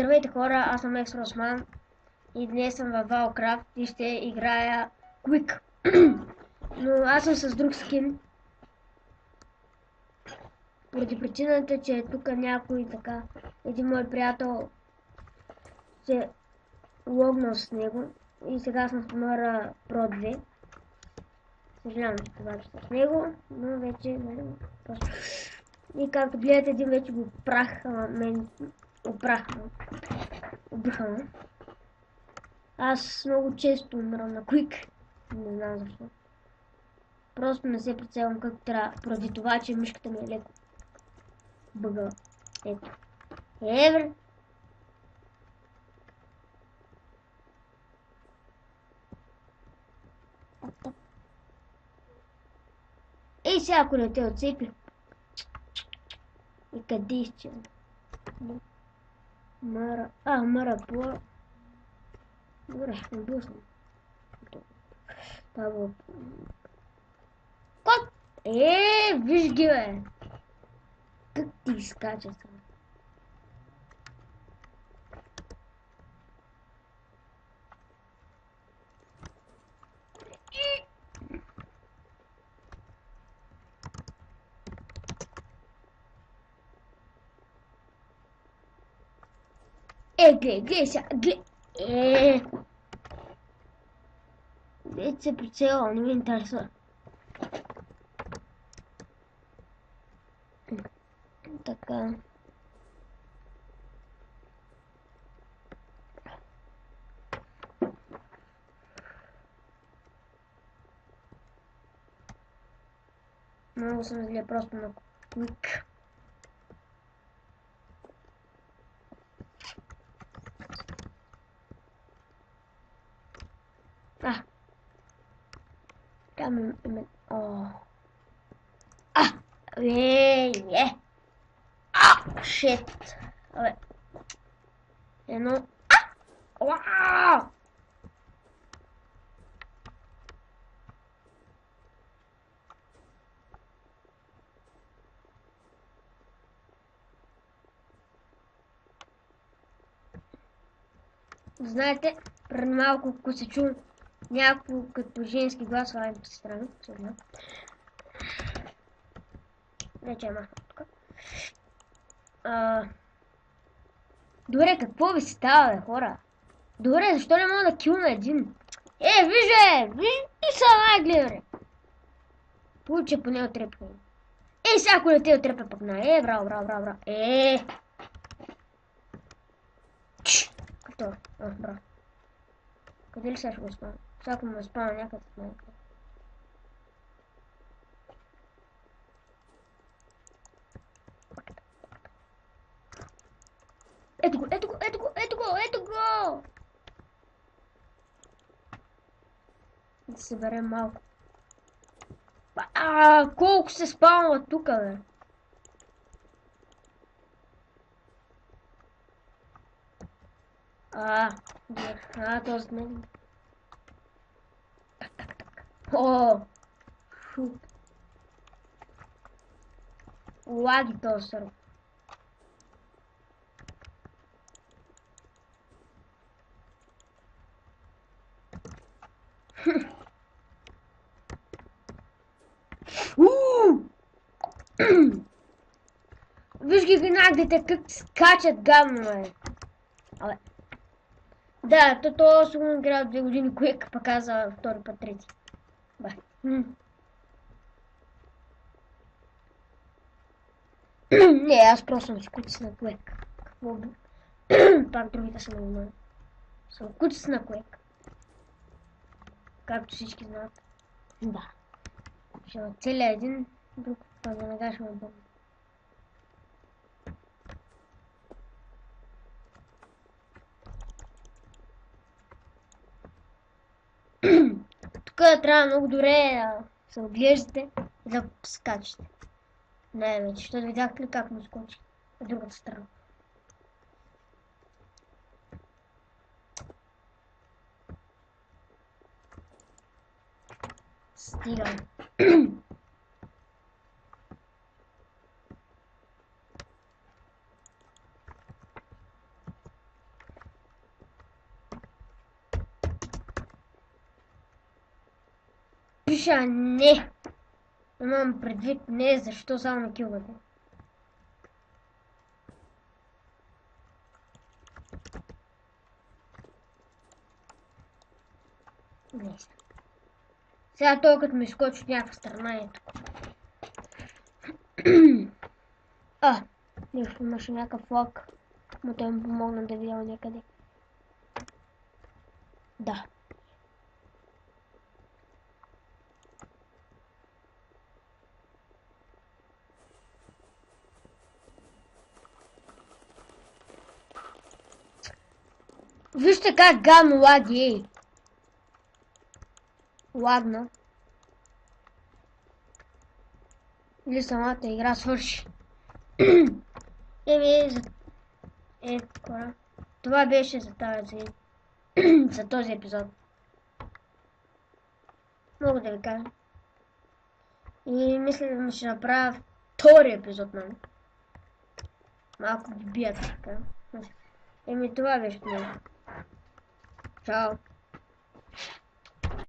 Здравейте хора, аз съм Екс Росман и днес съм във Valcraft и ще играя Quick. Но аз съм с друг скин. Поради причината, че е тук някой така, един мой приятел се логнал с него и сега съм в номера Pro 2. Съжалявам, че това ще с него, но вече просто... И както гледате, един вече го убиха ме. Аз много често умирам на Quick. Не знам защо. Просто не се прицелвам както трябва, поради това, че мишката ми е леко бъгала. Ето. Евре! Ей, сега ако не те отцепи. И къде изчезна? Мара по... Добре, не бил съм. Това било... Кот! Виж ги, бе! Как ти изкача сега? Гледай сега, Вече се прицелва, не ми интересува. Така. Много съм зле просто на Quick. Там има... Шит! Абе... Едно... Уау! Знаете, преди малко, ако се чу някакво като женски глас, това е по страна, сигурно. Вече е махна тук. Добре, какво ви се става, бе, хора? Добре, защо не мога да килна един? Виж и сама гледай. Получи поне отрепка. Сега ако не те отрепа пък на браво. Като? Браво. Къде ли сега ще го спам? Сега ако ме спам някъде с мен. Ето го! Да се съберем малко. Колко се спалва тука, бе? Този с мен. Так. Шут. Лаги този сърв. Виж ги нагдите как скачат гадно, бе. Абе. Да, то сигурно играл 2 години, Quick пък каза втори път, трети. Бе. Не, аз просто съм си куцис на Quick. Какво би? Пак другите са много много. Съм куцис на Quick. Както всички знаят. Да. Ще целя един, друг пък веднага ще ме бъде. Тук трябва много добре да се отглеждате и да скачате. Най-вече, защото видяхте ли как му скочи от другата страна. Стигам. Миша, не! Имам предвид не, защо само килвате. Не. Сега той като ми скочи от някаква страна е тук. Нещо имаше някакъв лак. Но той ми помогна да видя някъде. Да. Вижте как гадно лаги, ей! Ладно. Или самата игра свърши. Кора. Това беше за тази... за този епизод. Мога да ви кажа. И мисля да ми ще направя втори епизод, нали? Малко би бият така. Това беше много. Чао.